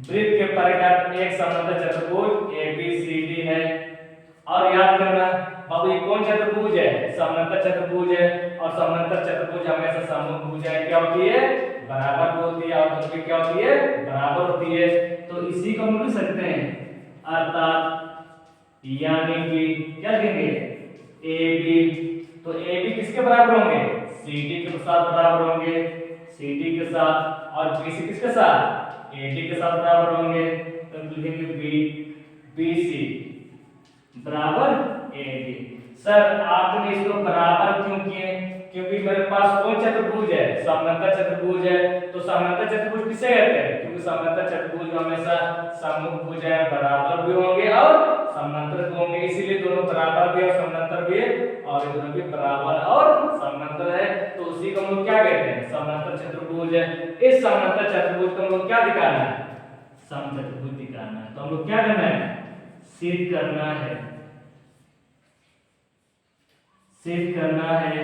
वृत्त के परिघ एक समांतर चतुर्भुज ABCD है। और याद करना बाबू ये कौन चतुर्भुज है? समांतर चतुर्भुज है। और समांतर चतुर्भुज हमेशा सम्मुख भुजाएं क्या होती है? बराबर होती है। और दूसरी क्या होती है? बराबर होती है। तो इसी को हम लिख सकते हैं, अर्थात यानी कि क्या लिखेंगे? AB। तो AB किसके बराबर होंगे? CD के साथ बराबर होंगे, CD के साथ। और BC किसके साथ? AD के साथ बराबर होंगे। तो लिखेंगे BC बराबर AD। सर आपने इसको बराबर क्यों किए? क्योंकि मेरे पास कौन चतुर्भुज है? समांतर चतुर्भुज है। तो समांतर चतुर्भुज किसे कहते हैं? क्योंकि समांतर चतुर्भुज हमेशा सम्मुख भुजाएं बराबर भी होंगे और समांतर भी होंगे, इसीलिए दोनों बराबर भी और समांतर भी है। और ये दोनों भी बराबर और समांतर है, तो उसी को हम लोग क्या कहते हैं? समांतर चतुर्भुज है। इस समांतर चतुर्भुज को हम लोग क्या दिखाना है? समचतुर्भुज दिखाना है। तो हम लोग क्या करना है? सिद्ध करना है, सिद्ध करना है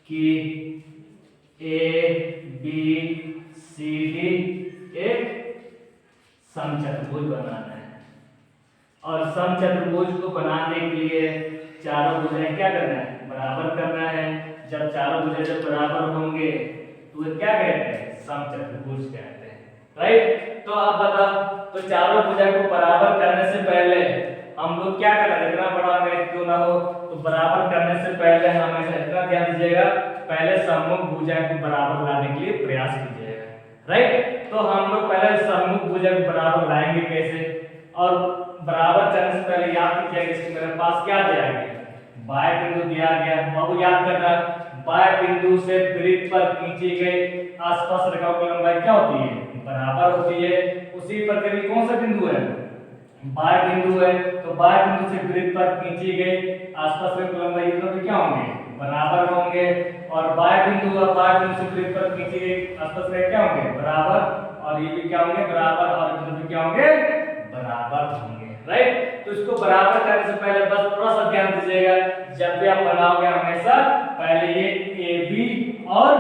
कि ABCD एक समचतुर्भुज बनाना है। और समचतुर्भुज को बनाने के लिए चारों भुजाएं क्या करना है? बराबर करना है। जब चारों भुजाएं जब बराबर होंगे तो वे क्या कहते हैं? समचतुर्भुज कहते हैं। राइट? तो आप बताओ, तो चारों भुजाएं को बराबर करने से पहले हम लोग क्या करना है? जितना बड़ा मैथ क्यों ना हो, तो बराबर करने से पहले हमेशा इतना ध्यान दीजिएगा, पहले सम्मुख भुजाएं को बराबर लाने के लिए प्रयास कीजिएगा। राइट? तो हम लोग पहले सम्मुख भुजाएं को बराबर लाएंगे कैसे? और बराबर करने से पहले याद कीजिएगा कि मेरे पास क्या दिया गया? बाएं बिंदु दिया गया। बाबू याद करना, बाएं बिंदु से वृत्त पर खींची गई आसपास रेखाओं की लंबाई क्या होती है? बराबर होती है। उसी प्रकार ये कौन सा बिंदु है? बाएं बिंदु है। तो बाएं बिंदु से वृत्त पर खींची गई आसपास रेखाओं की लंबाई दोनों भी क्या होंगे? बराबर होंगे। और बाएं बिंदु और बाएं बिंदु से वृत्त पर खींची गई आसपास रेखा क्या होंगे? बराबर। और ये भी क्या होंगे? बराबर। और ये भी क्या होंगे? बराबर होंगे। राइट? तो इसको बराबर करने से पहले बस थोड़ा सा ध्यान दीजिएगा, जब भी आप बनाओगे हमेशा पहले ये AB और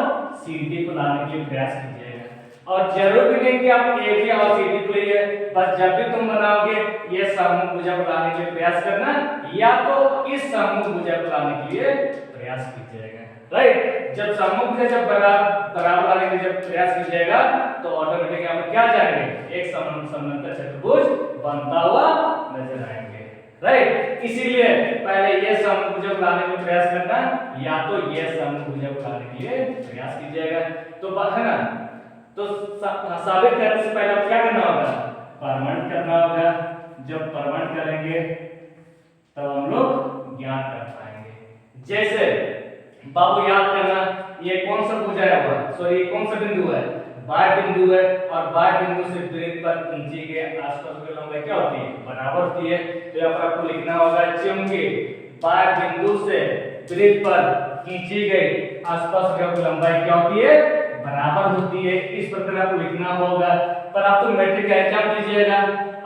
CD को लाने के लिए प्रयास कीजिएगा। और जरूर भी नहीं कि आप AB और CD को लिए, बस जब भी तुम बनाओगे ये सम्मुख भुजा को लाने के लिए प्रयास करना, या तो इस सम्मुख भुजा को लाने के लिए प्रयास कीजिएगा। राइट? जब सम्मुख भुजा जब बराबर लाने के लिए जब प्रयास कीजिएगा तो ऑटोमेटिक आप क्या जाएंगे? एक समांतर चतुर्भुज बनता हुआ नजर आएंगे। राइट? इसीलिए पहले ये सम्मुख भुजा को लाने का प्रयास करना, या तो ये सम्मुख भुजा को लाने के लिए प्रयास कीजिएगा। तो बात है ना, तो साबित करने से पहले क्या करना होगा? प्रमाण करना होगा। जब प्रमाण करेंगे तब हम लोग ज्ञान कर पाएंगे। जैसे बाबू याद करना, ये कौन सा भुजा है? सॉरी, ये कौन सा बिंदु है? बाएं बिंदु है। और बाएं बिंदु से वृत्त पर खींची गई आसपास की लंबाई क्या होती है? बराबर होती है। तो यहाँ पर आपको लिखना होगा, चूंकि बाएं बिंदु से वृत्त पर खींची गई आसपास की लंबाई क्या होती है? बराबर होती है। इस प्रकार आपको लिखना होगा। पर आप तो मैट्रिक का एग्जाम दीजिएगा,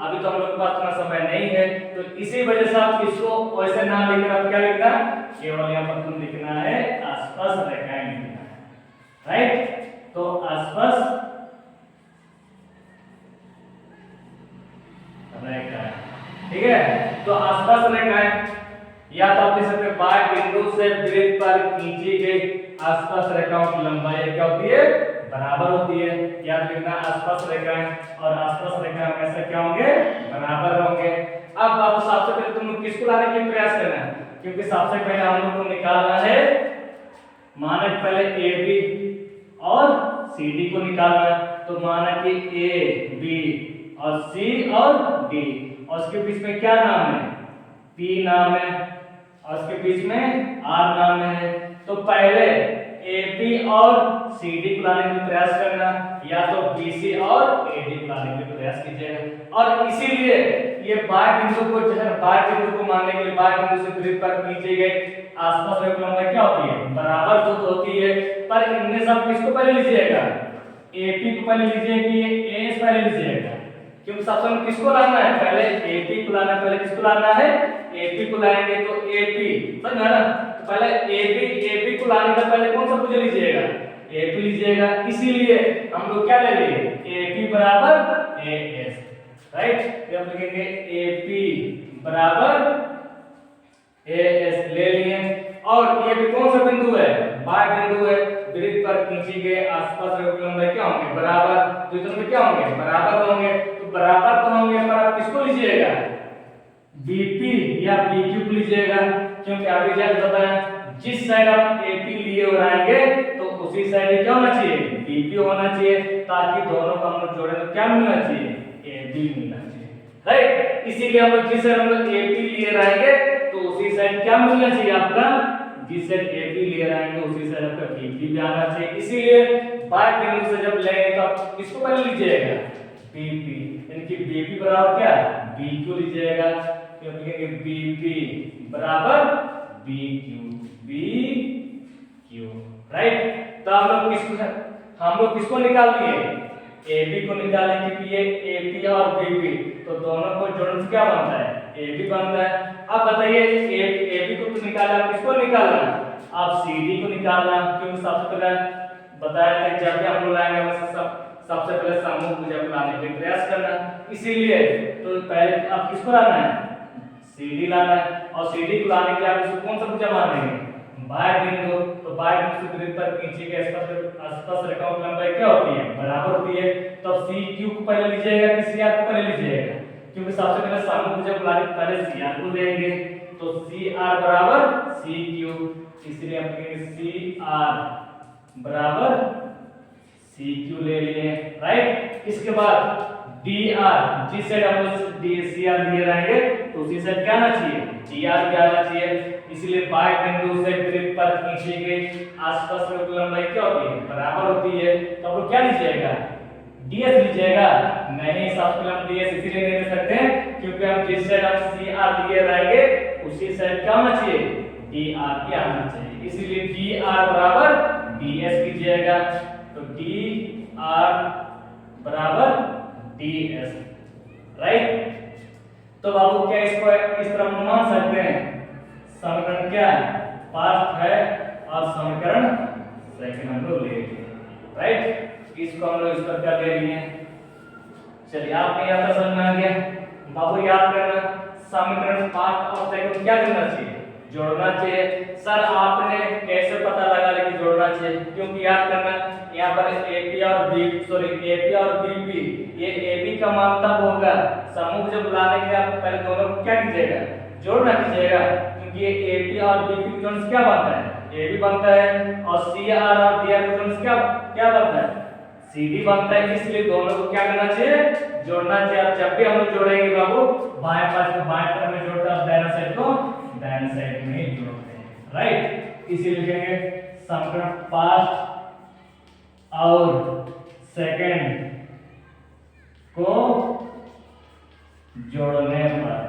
अभी तो हम लोग के पास इतना समय नहीं है, तो इसी वजह से आप इसको वैसे ना लिखकर आप क्या लिखना? केवल यहाँ पर तुम लिखना है आसपास रेखाएं लिखना है। राइट? तो आसपास रेखाएं, ठीक है? तो आसपास रेखाएं, या तो आप लिख सकते हैं बाएं बिंदु से वृत्त पर खींची गई आसपास रेखाओं की लंबाई क्या होती है? बराबर होती है। याद रखना आसपास रेखाएं, और आसपास रेखाएं हमेशा क्या होंगे? बराबर होंगे। अब आप सबसे पहले तुम किसको लाने के लिए प्रयास करना है? क्योंकि सबसे पहले हम लोग को निकालना है मानक, पहले AB और CD को निकालना है। तो माना कि A, B और C और D, और उसके बीच में क्या नाम है? P नाम है, और उसके बीच में R नाम है। तो पहले AB और CD को लाने के लिए प्रयास करना, या तो BC और AD को लाने के लिए प्रयास कीजिएगा। और इसीलिए ये बाएं बिंदु को जो है, बाएं बिंदु को मानने के लिए बाएं बिंदु से वृत्त पर खींची गई आसपास की लंबाई क्या होती है? बराबर तो होती है। पर इनमें से आप किसको पहले लीजिएगा? AP को पहले लीजिए कि AS पहले लीजिएगा? क्योंकि सबसे पहले किसको लाना है? पहले AP को लाना है। पहले किसको लाना है? AP को लाएंगे तो AP, समझा ना? तो पहले AB को लाने का पहले कौन सा भुजा लीजिएगा? AP लीजिएगा। इसीलिए हम लोग क्या ले लिए? AP बराबर ए एस, राइट। तो हम लिखेंगे ए पी बराबर ए एस ले लिए। और ये भी कौन सा बिंदु है, बाह्य बिंदु है। वृत्त पर खींची गए आसपास रेखाएं लंबाई क्या होंगे, बराबर। तो दोनों में क्या होंगे, बराबर होंगे। तो बराबर तो होंगे, पर आप किसको लीजिएगा, बीपी या बीक्यू लीजिएगा, क्योंकि अभी जब बताया जिस साइड आप एपी लिए और आएंगे तो उसी साइड क्या होना चाहिए, बीपी होना चाहिए, ताकि दोनों को हम लोग जोड़े तो क्या मिलना चाहिए, एबी मिलना चाहिए, राइट। इसीलिए हम लोग जिस साइड हम लोग एपी लिए रहेंगे तो उसी साइड क्या मिलना चाहिए आपका, जिस साइड एपी लिए रहेंगे उसी साइड आपका बीपी भी आना चाहिए। इसीलिए बाह्य बिंदु से जब लेंगे तो आप किसको पहले लीजिएगा, बीपी, यानी कि बीपी बराबर क्या, बीक्यू लीजिएगा। तो हम लिखेंगे बीपी बराबर बीक्यू, बीक्यू, राइट। तो हम लोग किसको निकाल लिए, AB को निकालें, क्योंकि ये AP और BP तो दोनों को जोड़ने से क्या बनता है, AB बनता है। अब बताइए AB को तो निकाला, आप किसको निकालना, आप CD को निकालना, क्योंकि सबसे पहले बताया था जब भी हम लोग लाएंगे सबसे पहले समूह भुजा को लाने का प्रयास करना। इसीलिए तो पहले आप किसको लाना है, CD लाना है। और CD को लाने के लिए आप इसको कौन सा भुजा मानेंगे, बाह्य बिंदु। तो बाह्य बिंदु से वृत्त पर खींची गई आसपास रेखाओं की लंबाई क्या होती है, बराबर होती है। तो अब CQ को पहले लीजिएगा कि CR को पहले लीजिएगा, क्योंकि सबसे पहले समूह भुजा को लाने के पहले CR को लेंगे। तो CR बराबर CQ, इसलिए हम लिखेंगे CR बराबर CQ ले लिए, राइट। इसके बाद DR, जिस साइड हम लोग CR लिए रहेंगे तो उसी साइड क्या आना चाहिए, DR भी आना चाहिए। इसलिए बाह्य बिंदु से वृत्त पर खींची गई आसपास रेखाओं की लंबाई क्या होती है, बराबर होती है। तो आप लोग क्या लीजिएगा, DS लीजिएगा, नहीं सबसे पहले हम DS इसीलिए नहीं ले सकते क्योंकि हम जिस साइड हम CR लिए रहेंगे उसी साइड क्या होना चाहिए, DR भी आना चाहिए। इसीलिए DR बराबर DS लीजिएगा। तो DR बराबर DS, राइट। तो बाबू क्या इसको इस तरह हम मान सकते हैं, समीकरण क्या है, फर्स्ट है और समीकरण सेकंड हम लोग ले लिए, राइट। इसको हम लोग इस पर क्या ले लिए, चलिए आपने यहाँ पर समझ में आ गया। बाबू याद करना, समीकरण फर्स्ट और सेकंड क्या करना चाहिए, जोड़ना चाहिए। सर आपने कैसे पता लगा लेकिन जोड़ना चाहिए, क्योंकि याद करना यहाँ पर AP और BP, ये AB का मान तब होगा समूह जब बुलाने के लिए आप पहले दोनों को क्या कीजिएगा, जोड़ना कीजिएगा, क्योंकि ये AP और BP जोड़ से क्या बनता है, AB बनता है। और CR और DR जोड़ से क्या बनता है, CD बनता है। इसलिए दोनों को क्या करना चाहिए, जोड़ना चाहिए। अब जब भी हम लोग जोड़ेंगे बाबू बाएं पास को बाएं तरफ में जोड़ते हैं, दाहिना साइड को दाहिने साइड में जोड़ते हैं, राइट। इसीलिए लिखेंगे समीकरण फर्स्ट और सेकंड को जोड़ने पर,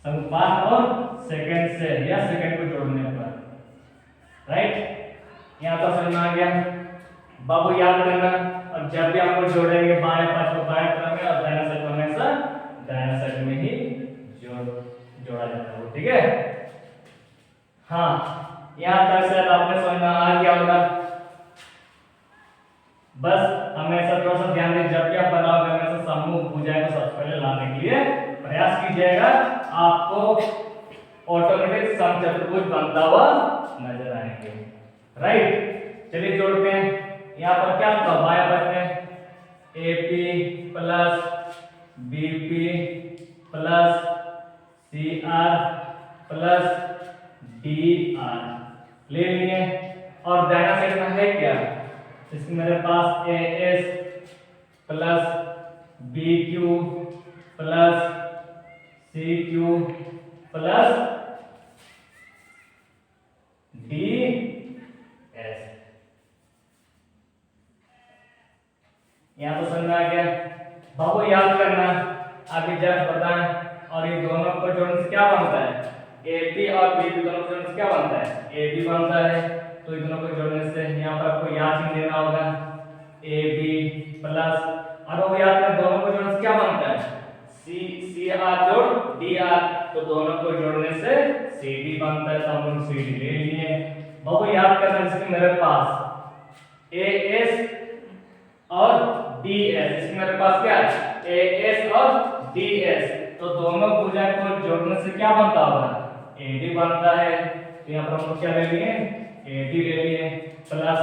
फर्स्ट और सेकंड से या सेकंड को जोड़ने पर, राइट। यहाँ तो समझ में आ गया बाबू, याद करना। और जब भी आपको जोड़ेंगे बाएं पास को बाएं तरफ में और दाहिना साइड को हमेशा दाहिना साइड में ही जोड़ा जाता है, ठीक है। हाँ, यहाँ तक शायद आपने समझ में आ गया होगा। बस हमेशा थोड़ा सा ध्यान दें, जब भी आप बनाओगे हमेशा समूह भुजाएं को सबसे पहले लाने के लिए प्रयास कीजिएगा, आपको ऑटोमेटिक समचतुर्भुज बनता हुआ नजर आएंगे, राइट। चलिए जोड़ते हैं। यहाँ पर क्या होगा, बाएं पास में AP plus BP plus CR plus DR ले लिए। और दाहिना साइड में है क्या, इसमें मेरे पास AS plus BQ plus CQ plus DS। यहाँ तो समझ में आ गया बाबू, याद करना अभी जस्ट बताएं। और ये दोनों को जोड़ने से क्या बनता है, AP और BP दोनों को जोड़ने से क्या बनता है, AB बनता है। तो इन दोनों को जोड़ने से यहाँ पर आपको याद चिन्ह देना होगा, AB प्लस, और वो याद करें दोनों को जोड़ने से क्या बनता है, CR जोड़ DR, तो दोनों को जोड़ने से CD बनता है। तो हम लोग CD ले लिए। बाबू याद करना, जैसे मेरे पास AS और डी एस। इसमें मेरे पास क्या है ए एस और डी एस। तो दोनों भुजा को जोड़ने से क्या बनता होगा ए डी बनता है। तो यहाँ पर हम लोग क्या ले लिए ए डी ले लिए प्लस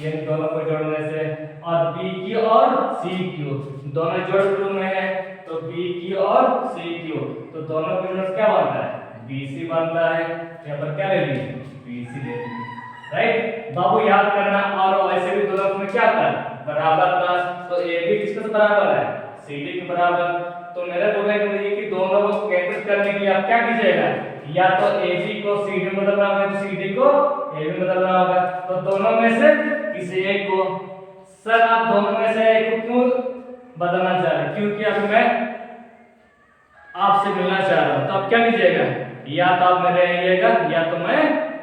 ये दोनों को जोड़ने से और बी क्यू और सी क्यू दोनों जोड़ रूप में है तो बी क्यू और सी क्यू तो दोनों को जोड़ क्या बनता है बी सी बनता है। यहाँ पर क्या ले लिए बी सी ले लिए राइट। बाबू याद करना और वैसे भी दोनों में क्या था बराबर था तो ए बी किसके बराबर है सी डी के बराबर। तो मेरा बोलने का ये कि दोनों को केंद्रित करने के लिए आप क्या कीजिएगा या तो ए बी को सी डी में बदलना होगा तो सी डी को ए बी में बदलना होगा। तो दोनों में से किसी एक को सर आप दोनों में से एक को क्यों बदलना चाह रहे हैं क्योंकि अभी मैं आपसे मिलना चाह रहा हूं। तो आप क्या कीजिएगा या तो आप मेरे आइएगा या तो मैं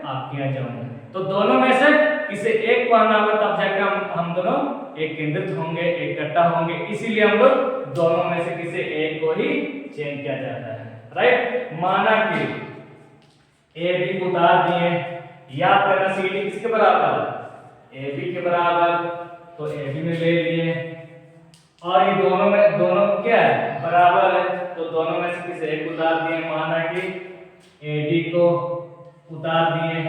आपके यहाँ जाऊंगा। तो दोनों में से किसी एक को आना होगा तब जाकर हम दोनों एक केंद्रित होंगे इकट्ठा होंगे। इसीलिए हम लोग दोनों में से किसी एक को ही चेंज किया जाता है राइट। माना कि ए बी को उतार दिए याद करना सी डी किसके बराबर ए बी के बराबर तो ए बी में ले लिए और ये दोनों क्या है बराबर है तो दोनों में से किसी एक उतार दिए। माना कि ए डी को उतार दिए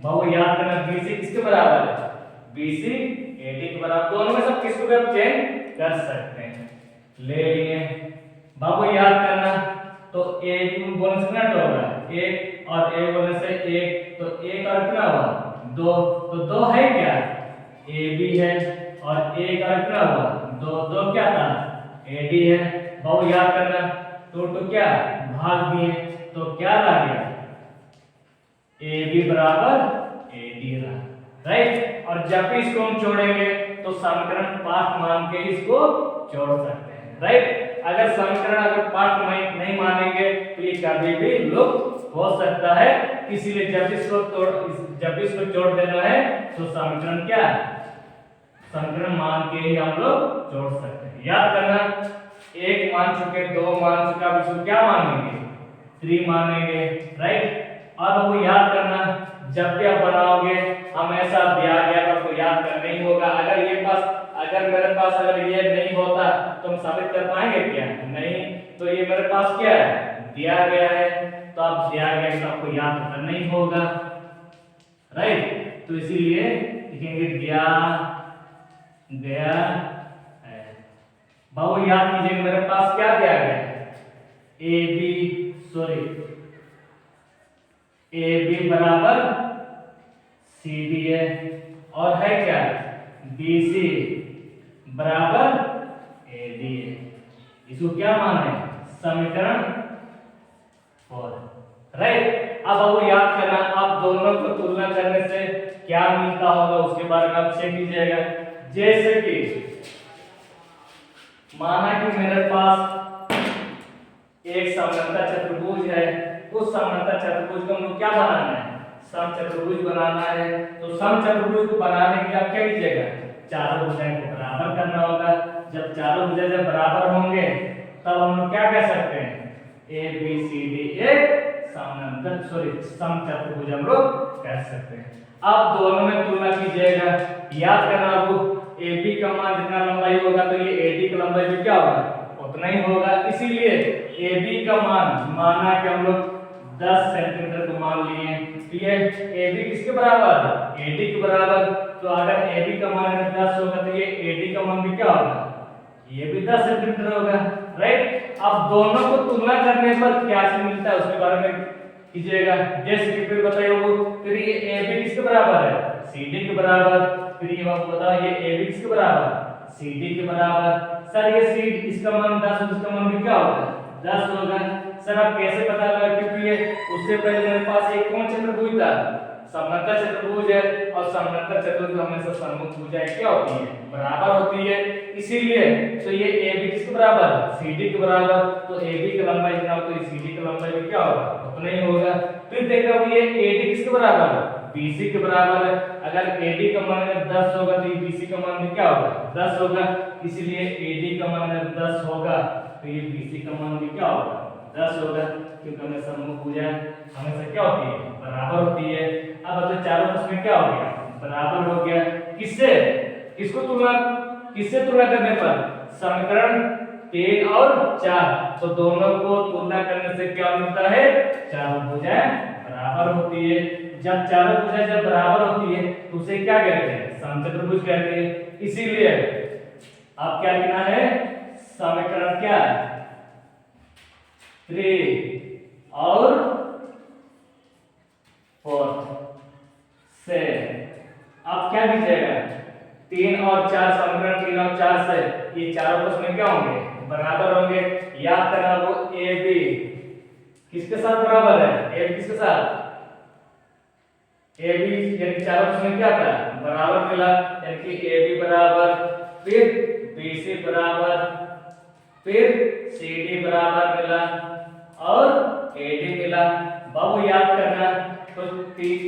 बाबू याद करना बी सी किसके बराबर है बी सी ए डी के बराबर। दोनों में सब किसको भी आप चेंज कर सकते हैं ले लिए बाबू याद करना तो ए बोलने से कितना होगा एक और ए बोलने से एक तो एक और कितना हुआ दो तो दो है क्या ए बी है और एक और कितना हुआ दो दो क्या था ए डी है। बाबू याद करना तो क्या भाग दिए तो क्या ला गया ए बी बराबर ए डी रहा राइट। और जब भी इसको हम जोड़ेंगे तो समीकरण पाठ मान के इसको जोड़ सकते हैं राइट। अगर समीकरण अगर पाठ नहीं मानेंगे तो ये कभी भी लुप्त हो सकता है। इसीलिए जब इसको जोड़ देना है तो समीकरण क्या है समीकरण मान के ही हम लोग जोड़ सकते हैं। याद करना एक मान चुके दो मान चुका अब इसको क्या मानेंगे 3 मानेंगे राइट। अब वो याद करना जब भी आप बनाओगे हमेशा दिया गया तो आपको याद करना ही होगा। अगर मेरे पास अगर ये नहीं होता तो हम साबित कर पाएंगे क्या नहीं। तो ये मेरे पास क्या है दिया गया है तो अब दिया गया तो आपको याद करना ही होगा राइट। तो इसीलिए लिखेंगे दिया गया है। बाबू याद कीजिए मेरे पास क्या दिया गया है ए बी बराबर सी डी है और है क्या बी सी बराबर ए डी है। इसको क्या माने समीकरण 4 राइट। अब आपको याद करना आप दोनों को तुलना करने से क्या मिलता होगा उसके बारे में आप चेक कीजिएगा। जैसे कि माना कि मेरे पास एक समांतर चतुर्भुज है उस समांतर चतुर्भुज को हम लोग क्या बनाना है समचतुर्भुज बनाना है। तो समचतुर्भुज को बनाने के लिए आप क्या कीजिएगा चारों भुजाएं को बराबर करना होगा। जब चारों भुजाएं जब बराबर होंगे तब हम लोग क्या कह सकते हैं ए बी सी डी एक समचतुर्भुज हम लोग कह सकते हैं। अब दोनों में तुलना कीजिएगा याद करना अब ए बी का मान जितना लंबाई होगा तो ये ए डी की लंबाई भी क्या होगा उतना ही होगा। इसीलिए ए बी का मान माना कि हम लोग 10 सेंटीमीटर को मान लिए तो ये ए बी किसके बराबर ए डी के बराबर। तो अगर ए बी का मान 10 होगा तो ये ए डी का मान भी क्या होगा ये भी 10 सेंटीमीटर होगा राइट। अब दोनों को तुलना करने पर क्या चीज मिलता है उसके बारे में कीजिएगा। जैसे कि फिर बताइए वो फिर ये ए बी किसके बराबर है सी डी के बराबर। फिर ये आपको बताओ ये ए बी किसके बराबर सी डी के बराबर। सर ये सी इसका मान 10 इसका मान भी क्या होगा 10 होगा। सर आप कैसे पता लगा क्योंकि ये उससे पहले मेरे पास एक कौन चतुर्भुज था समांतर चतुर्भुज है और समांतर चतुर्भुज हमेशा सम्मुख भुजाएं क्या होती है बराबर होती है। इसीलिए तो ये ए बी किसके बराबर सी डी के बराबर। तो ए बी की लंबाई जितना हो तो सी डी की लंबाई भी क्या होगा उतना ही होगा। फिर देख रहा हूं ये ए डी किसके बराबर है बी सी के बराबर है। अगर ए डी का मान 10 होगा तो बी सी का मान भी क्या होगा 10 होगा। इसलिए ए डी का मान 10 होगा तो ये बी सी का मान भी क्या होगा 10 होगा क्योंकि हमें सम्मुख भुजाएं हमेशा क्या होती है बराबर होती है। अब तो चारों उसमें क्या हो गया बराबर हो गया। किससे किसको तुलना किससे तुलना करने पर? समीकरण 3 और 4, तो दोनों को तुलना करने से क्या मिलता है? चारों भुजाएं बराबर होती है। जब चारों भुजाएं जब बराबर होती है तो उसे क्या कहते हैं? समचतुर्भुज कहते हैं। इसीलिए आप क्या लिखना है? समीकरण क्या है? 3 और 4 से आप क्या कीजिएगा? 3 और 4 समीकरण 3 और 4 से ये चारों आपस में क्या होंगे? बराबर होंगे। याद करना वो ए बी किसके साथ बराबर है? ए बी किसके साथ? ए बी यानी चारों आपस में क्या था? बराबर मिला, यानी कि ए बी बराबर, फिर बी सी बराबर, फिर सी डी बराबर मिला और ए डी मिला। बाबू याद करना, तो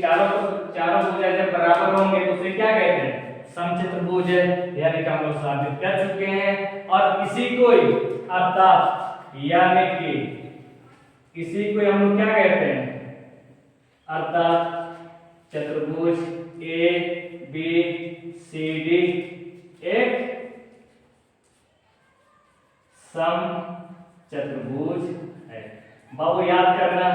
चारों भुजाएं जब बराबर होंगे तो उसे क्या कहते हैं? समचतुर्भुज है, यानी कि हम लोग साबित कर चुके हैं। और इसी को अर्थात यानी कि इसी को हम लोग क्या कहते हैं? अर्थात चतुर्भुज ए बी सी डी एक समचतुर्भुज है। बाबू याद करना,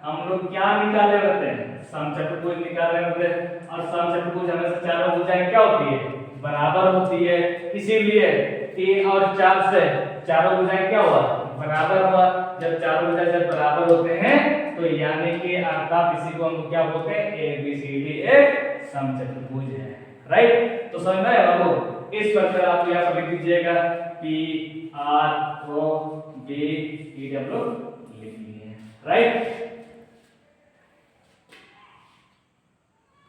हम लोग क्या निकाले होते हैं? समचतुर्भुज निकाले होते हैं। और समचतुर्भुज हमेशा चारों भुजाएं क्या होती है? बराबर होती है। इसीलिए 3 और 4 से चारों भुजाएं क्या हुआ? बराबर हुआ। जब चारों भुजाएं जब बराबर होते हैं तो यानी कि अर्थात इसी को हम क्या बोलते हैं? ए बी सी डी एक समचतुर्भुज है। राइट, तो समझ में आया बाबू? इस प्रकार आप यहाँ पर लिख दीजिएगा P R O B E W लिख लिए। राइट।